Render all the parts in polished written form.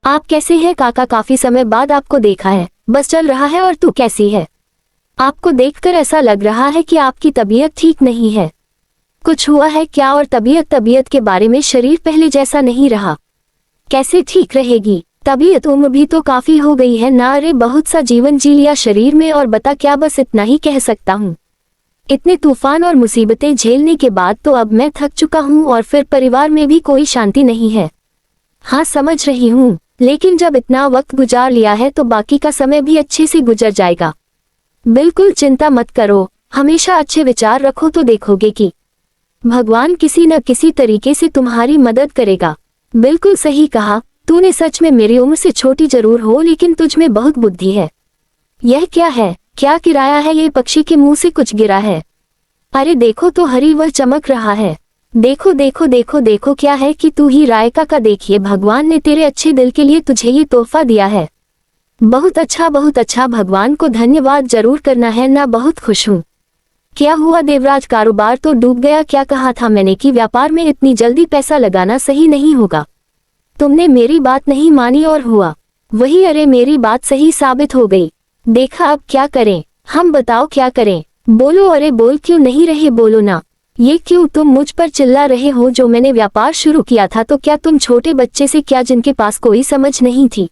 आप कैसे हैं काका? काफी समय बाद आपको देखा है। बस चल रहा है। और तू कैसी है? आपको देखकर ऐसा लग रहा है कि आपकी तबीयत ठीक नहीं है। कुछ हुआ है क्या? और तबीयत के बारे में, शरीर पहले जैसा नहीं रहा। कैसे ठीक रहेगी तबीयत? उम्र भी तो काफी हो गई है ना। अरे बहुत सा जीवन जी लिया शरीर में, और बता क्या, बस इतना ही कह सकता हूँ। इतने तूफान और मुसीबतें झेलने के बाद तो अब मैं थक चुका हूँ, और फिर परिवार में भी कोई शांति नहीं है। हाँ समझ रही हूँ, लेकिन जब इतना वक्त गुजार लिया है तो बाकी का समय भी अच्छे से गुजर जाएगा। बिल्कुल चिंता मत करो, हमेशा अच्छे विचार रखो तो देखोगे कि भगवान किसी न किसी तरीके से तुम्हारी मदद करेगा। बिल्कुल सही कहा तूने। सच में मेरी उम्र से छोटी जरूर हो, लेकिन तुझ में बहुत बुद्धि है। यह क्या है? क्या किराया है? ये पक्षी के मुंह से कुछ गिरा है। अरे देखो तो हरी, वह चमक रहा है। देखो देखो देखो देखो, क्या है कि तू ही रायका का। देखिए, भगवान ने तेरे अच्छे दिल के लिए तुझे ये तोहफा दिया है। बहुत अच्छा, बहुत अच्छा। भगवान को धन्यवाद जरूर करना है ना। बहुत खुश हूँ। क्या हुआ देवराज? कारोबार तो डूब गया। क्या कहा था मैंने कि व्यापार में इतनी जल्दी पैसा लगाना सही नहीं होगा। तुमने मेरी बात नहीं मानी और हुआ वही। अरे मेरी बात सही साबित हो गई। देखा, अब क्या करें हम? बताओ क्या करें? बोलो। अरे बोल क्यों नहीं रहे? बोलो ना। ये क्यों तुम मुझ पर चिल्ला रहे हो? जो मैंने व्यापार शुरू किया था तो क्या तुम छोटे बच्चे से क्या, जिनके पास कोई समझ नहीं थी?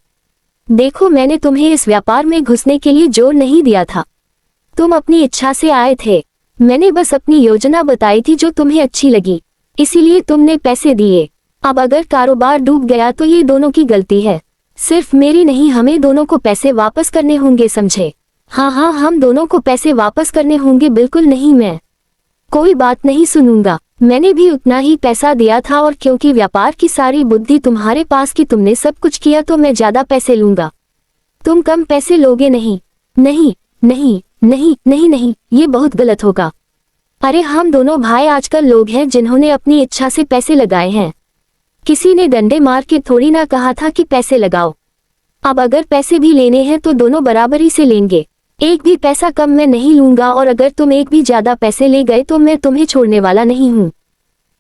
देखो, मैंने तुम्हें इस व्यापार में घुसने के लिए जोर नहीं दिया था। तुम अपनी इच्छा से आए थे। मैंने बस अपनी योजना बताई थी जो तुम्हें अच्छी लगी, इसीलिए तुमने पैसे दिए। अब अगर कारोबार डूब गया तो ये दोनों की गलती है, सिर्फ मेरी नहीं। हमें दोनों को पैसे वापस करने होंगे, समझे? हाँ हाँ, हम दोनों को पैसे वापस करने होंगे। बिल्कुल नहीं, मैं कोई बात नहीं सुनूंगा। मैंने भी उतना ही पैसा दिया था, और क्योंकि व्यापार की सारी बुद्धि तुम्हारे पास की, तुमने सब कुछ किया, तो मैं ज्यादा पैसे लूंगा। तुम कम पैसे लोगे नहीं। नहीं नहीं नहीं नहीं नहीं, ये बहुत गलत होगा। अरे हम दोनों भाई आजकल लोग हैं जिन्होंने अपनी इच्छा से पैसे लगाए हैं। किसी ने डंडे मार के थोड़ी ना कहा था कि पैसे लगाओ। अब अगर पैसे भी लेने हैं तो दोनों बराबरी से लेंगे। एक भी पैसा कम मैं नहीं लूंगा, और अगर तुम एक भी ज्यादा पैसे ले गए तो मैं तुम्हें छोड़ने वाला नहीं हूँ।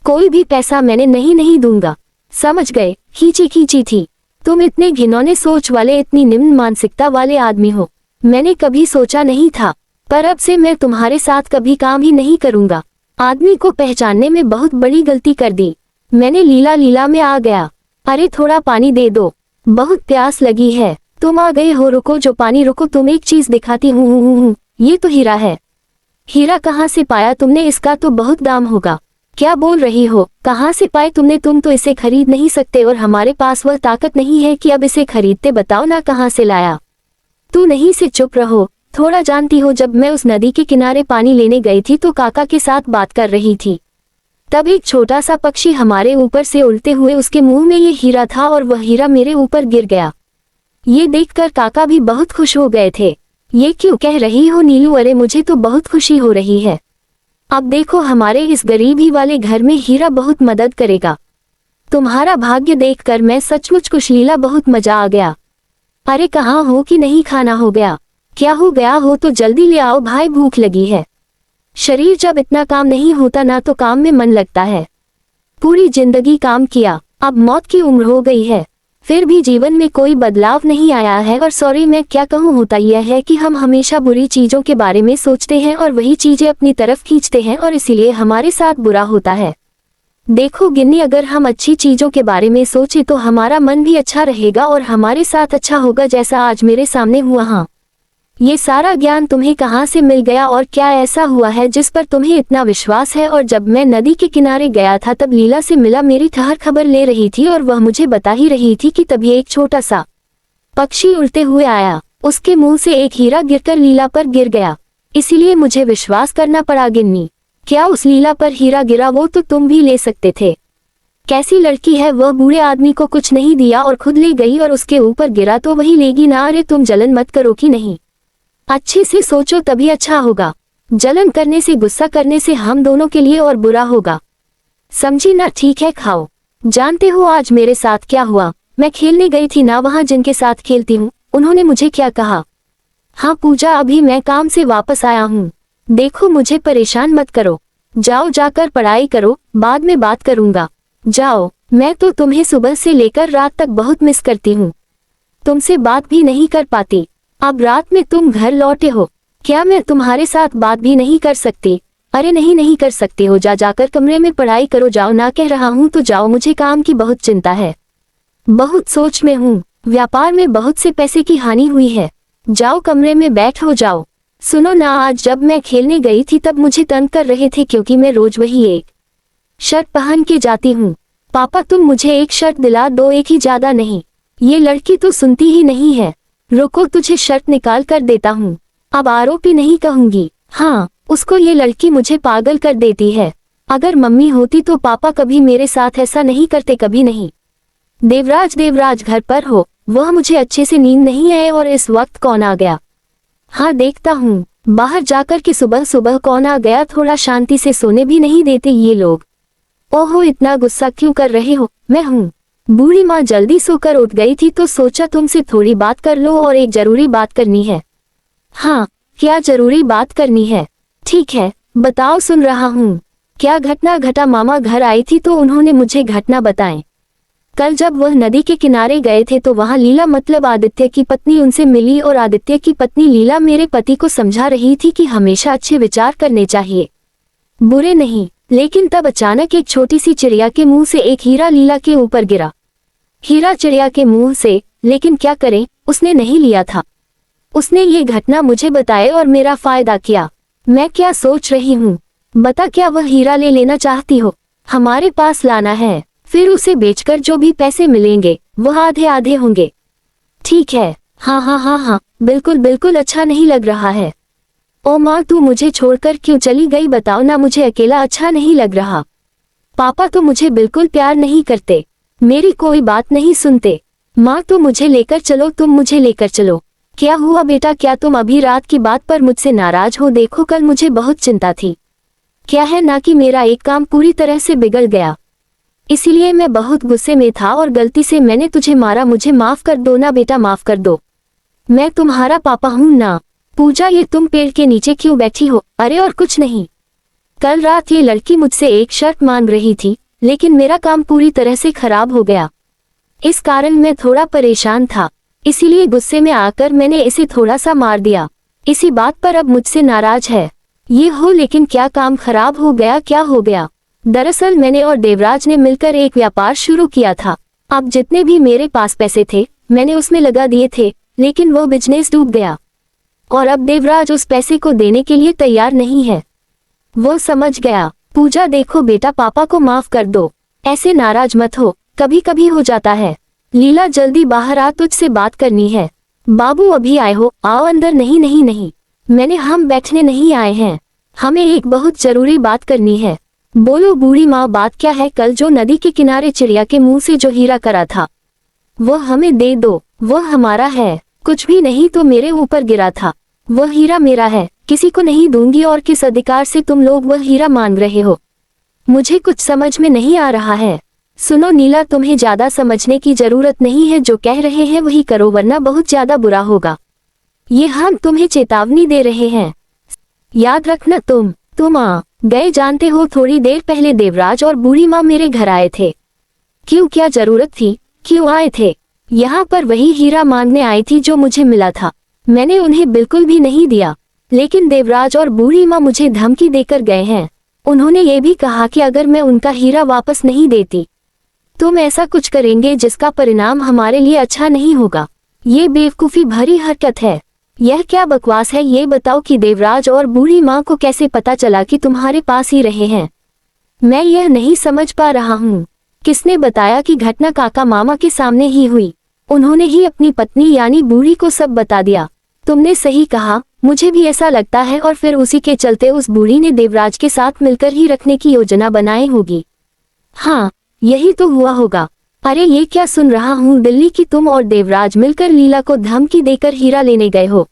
कोई भी पैसा मैंने नहीं दूंगा, समझ गए? खींची खींची थी। तुम इतने घिनौने सोच वाले, इतनी निम्न मानसिकता वाले आदमी हो, मैंने कभी सोचा नहीं था। पर अब से मैं तुम्हारे साथ कभी काम ही नहीं करूंगा। आदमी को पहचानने में बहुत बड़ी गलती कर दी मैंने। लीला लीला में आ गया। अरे थोड़ा पानी दे दो, बहुत प्यास लगी है। तुम आ गए हो, रुको जो पानी। रुको, तुम एक चीज दिखाती हूँ। ये तो हीरा है। हीरा कहाँ से पाया तुमने? इसका तो बहुत दाम होगा। क्या बोल रही हो? कहाँ से पाए तुमने? तुम तो इसे खरीद नहीं सकते, और हमारे पास वह ताकत नहीं है कि अब इसे खरीदते। बताओ ना कहाँ से लाया? तू नहीं से चुप रहो। थोड़ा जानती हो, जब मैं उस नदी के किनारे पानी लेने गई थी तो काका के साथ बात कर रही थी, तब एक छोटा सा पक्षी हमारे ऊपर से उड़ते हुए, उसके मुंह में ये हीरा था, और वह हीरा मेरे ऊपर गिर गया। ये देखकर काका भी बहुत खुश हो गए थे। ये क्यों कह रही हो नीलू? अरे मुझे तो बहुत खुशी हो रही है। अब देखो, हमारे इस गरीबी वाले घर में हीरा बहुत मदद करेगा। तुम्हारा भाग्य देखकर मैं सचमुच खुश। लीला, बहुत मजा आ गया। अरे कहाँ हो कि नहीं खाना हो गया? क्या हो गया हो तो जल्दी ले आओ भाई, भूख लगी है। शरीर जब इतना काम नहीं होता ना तो काम में मन लगता है। पूरी जिंदगी काम किया, अब मौत की उम्र हो गई है, फिर भी जीवन में कोई बदलाव नहीं आया है। और सॉरी, मैं क्या कहूँ, होता यह है कि हम हमेशा बुरी चीजों के बारे में सोचते हैं और वही चीजें अपनी तरफ खींचते हैं, और इसीलिए हमारे साथ बुरा होता है। देखो गिन्नी, अगर हम अच्छी चीजों के बारे में सोचे तो हमारा मन भी अच्छा रहेगा और हमारे साथ अच्छा होगा, जैसा आज मेरे सामने हुआ। हाँ, ये सारा ज्ञान तुम्हें कहाँ से मिल गया, और क्या ऐसा हुआ है जिस पर तुम्हें इतना विश्वास है? और जब मैं नदी के किनारे गया था तब लीला से मिला, मेरी ठहर खबर ले रही थी, और वह मुझे बता ही रही थी कि तभी एक छोटा सा पक्षी उड़ते हुए आया। उसके मुंह से एक हीरा गिरकर लीला पर गिर गया, इसीलिए मुझे विश्वास करना पड़ा। गिन्नी, क्या उस लीला पर हीरा गिरा? वो तो तुम भी ले सकते थे। कैसी लड़की है वह, बूढ़े आदमी को कुछ नहीं दिया और खुद ले गई, और उसके ऊपर गिरा तो वही लेगी ना। अरे तुम जलन मत करो कि नहीं, अच्छे से सोचो तभी अच्छा होगा। जलन करने से, गुस्सा करने से हम दोनों के लिए और बुरा होगा, समझी ना? ठीक है, खाओ। जानते हो आज मेरे साथ क्या हुआ? मैं खेलने गई थी ना, वहाँ जिनके साथ खेलती हूँ उन्होंने मुझे क्या कहा? हाँ पूजा, अभी मैं काम से वापस आया हूँ। देखो मुझे परेशान मत करो, जाओ जाकर पढ़ाई करो, बाद में बात करूंगा। जाओ, मैं तो तुम्हें सुबह से लेकर रात तक बहुत मिस करती हूँ। तुमसे बात भी नहीं कर पाती। अब रात में तुम घर लौटे हो, क्या मैं तुम्हारे साथ बात भी नहीं कर सकती? अरे नहीं, नहीं कर सकते हो, जाकर कमरे में पढ़ाई करो जाओ। ना कह रहा हूँ तो जाओ, मुझे काम की बहुत चिंता है, बहुत सोच में हूँ, व्यापार में बहुत से पैसे की हानि हुई है। जाओ कमरे में बैठो जाओ। सुनो ना, आज जब मैं खेलने गई थी तब मुझे तंग कर रहे थे क्योंकि मैं रोज वही एक शर्ट पहन के जाती हूँ। पापा तुम मुझे एक शर्ट दिला दो, एक ही, ज्यादा नहीं। ये लड़की तो सुनती ही नहीं है। रुको तुझे शर्ट निकाल कर देता हूँ। अब आरोपी नहीं कहूंगी, हाँ उसको, ये लड़की मुझे पागल कर देती है। अगर मम्मी होती तो पापा कभी मेरे साथ ऐसा नहीं करते, कभी नहीं। देवराज, देवराज घर पर हो? वह मुझे अच्छे से नींद नहीं आए और इस वक्त कौन आ गया? हाँ देखता हूँ, बाहर जाकर के सुबह सुबह कौन आ गया। थोड़ा शांति से सोने भी नहीं देते ये लोग। ओहो इतना गुस्सा क्यों कर रहे हो? मैं हूँ। बूढ़ी माँ जल्दी सोकर उठ गई थी तो सोचा तुमसे थोड़ी बात कर लो और एक जरूरी बात करनी है। हाँ क्या जरूरी बात करनी है? ठीक है बताओ, सुन रहा हूँ। क्या घटना घटा? मामा घर आई थी तो उन्होंने मुझे घटना बताएं। कल जब वह नदी के किनारे गए थे तो वहां लीला, मतलब आदित्य की पत्नी, उनसे मिली और आदित्य की पत्नी लीला मेरे पति को समझा रही थी कि हमेशा अच्छे विचार करने चाहिए, बुरे नहीं। लेकिन तब अचानक एक छोटी सी चिड़िया के मुंह से एक हीरा लीला के ऊपर गिरा। हीरा चिड़िया के मुंह से, लेकिन क्या करें, उसने नहीं लिया था। उसने ये घटना मुझे बताए और मेरा फायदा किया। मैं क्या सोच रही हूँ, बता, क्या वह हीरा ले लेना चाहती हो? हमारे पास लाना है, फिर उसे बेचकर जो भी पैसे मिलेंगे वह आधे आधे होंगे। ठीक है, हाँ हाँ हाँ हाँ बिल्कुल बिल्कुल। अच्छा नहीं लग रहा है। ओ माँ तू मुझे छोड़कर क्यों चली गई? बताओ ना, मुझे अकेला अच्छा नहीं लग रहा। पापा तो मुझे बिल्कुल प्यार नहीं करते, मेरी कोई बात नहीं सुनते। माँ तो मुझे लेकर चलो, तुम मुझे लेकर चलो। क्या हुआ बेटा, क्या तुम अभी रात की बात पर मुझसे नाराज हो? देखो कल मुझे बहुत चिंता थी। क्या है ना कि मेरा एक काम पूरी तरह से बिगड़ गया, इसीलिए मैं बहुत गुस्से में था और गलती से मैंने तुझे मारा। मुझे माफ कर दो ना बेटा, माफ कर दो। मैं तुम्हारा पापा हूँ ना। पूजा ये तुम पेड़ के नीचे क्यों बैठी हो? अरे और कुछ नहीं, कल रात ये लड़की मुझसे एक शर्त मांग रही थी, लेकिन मेरा काम पूरी तरह से खराब हो गया। इस कारण मैं थोड़ा परेशान था, इसीलिए गुस्से में आकर मैंने इसे थोड़ा सा मार दिया। इसी बात पर अब मुझसे नाराज है। ये हो, लेकिन क्या काम खराब हो गया? क्या हो गया? दरअसल मैंने और देवराज ने मिलकर एक व्यापार शुरू किया था। अब जितने भी मेरे पास पैसे थे मैंने उसमें लगा दिए थे, लेकिन वो बिजनेस डूब गया और अब देवराज उस पैसे को देने के लिए तैयार नहीं है। वो समझ गया। पूजा देखो बेटा, पापा को माफ कर दो, ऐसे नाराज मत हो, कभी कभी हो जाता है। लीला जल्दी बाहर आ, तुझसे बात करनी है। बाबू अभी आए हो? आओ अंदर। नहीं नहीं नहीं, हम बैठने नहीं आए हैं, हमें एक बहुत जरूरी बात करनी है। बोलो बूढ़ी माँ, बात क्या है? कल जो नदी के किनारे चिड़िया के मुंह से जो हीरा करा था वो हमें दे दो, वो हमारा है। कुछ भी नहीं तो मेरे ऊपर गिरा था, वह हीरा मेरा है, किसी को नहीं दूंगी। और किस अधिकार से तुम लोग वह हीरा मांग रहे हो? मुझे कुछ समझ में नहीं आ रहा है। सुनो नीला, तुम्हें ज्यादा समझने की जरूरत नहीं है, जो कह रहे हैं वही करो वरना बहुत ज्यादा बुरा होगा। ये हम तुम्हें चेतावनी दे रहे हैं, याद रखना। तुम आ गए, जानते हो थोड़ी देर पहले देवराज और बूढ़ी माँ मेरे घर आए थे। क्यों, क्या जरूरत थी? क्यों आए थे? यहाँ पर वही हीरा मांगने आई थी जो मुझे मिला था। मैंने उन्हें बिल्कुल भी नहीं दिया, लेकिन देवराज और बूढ़ी माँ मुझे धमकी देकर गए हैं। उन्होंने ये भी कहा कि अगर मैं उनका हीरा वापस नहीं देती तुम ऐसा कुछ करेंगे जिसका परिणाम हमारे लिए अच्छा नहीं होगा। ये बेवकूफ़ी भरी हरकत है। यह क्या बकवास है? ये बताओ कि देवराज और बूढ़ी माँ को कैसे पता चला कि तुम्हारे पास ही रहे हैं? मैं यह नहीं समझ पा रहा हूँ। किसने बताया कि घटना काका मामा के सामने ही हुई? उन्होंने ही अपनी पत्नी यानी बूढ़ी को सब बता दिया। तुमने सही कहा, मुझे भी ऐसा लगता है। और फिर उसी के चलते उस बूढ़ी ने देवराज के साथ मिलकर ही रखने की योजना बनाई होगी। हाँ यही तो हुआ होगा। अरे ये क्या सुन रहा हूँ दिल्ली की, तुम और देवराज मिलकर लीला को धमकी देकर हीरा लेने गए हो।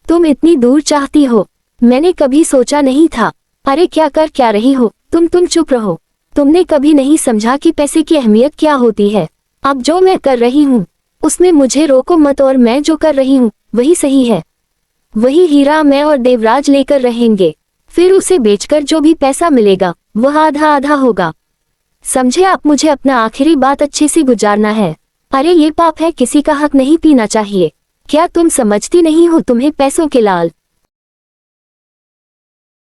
तुम इतनी दूर चाहती हो, मैंने कभी सोचा नहीं था। अरे क्या रही हो तुम चुप रहो। तुमने कभी नहीं समझा कि पैसे की अहमियत क्या होती है। अब जो मैं कर रही हूँ उसमें मुझे रोको मत, और मैं जो कर रही हूँ वही सही है। वही हीरा मैं और देवराज लेकर रहेंगे, फिर उसे बेचकर जो भी पैसा मिलेगा वह आधा आधा होगा। समझे आप? मुझे अपना आखिरी बात अच्छे से गुजारना है। अरे ये पाप है, किसी का हक नहीं पीना चाहिए। क्या तुम समझती नहीं हो, तुम्हें पैसों के लाल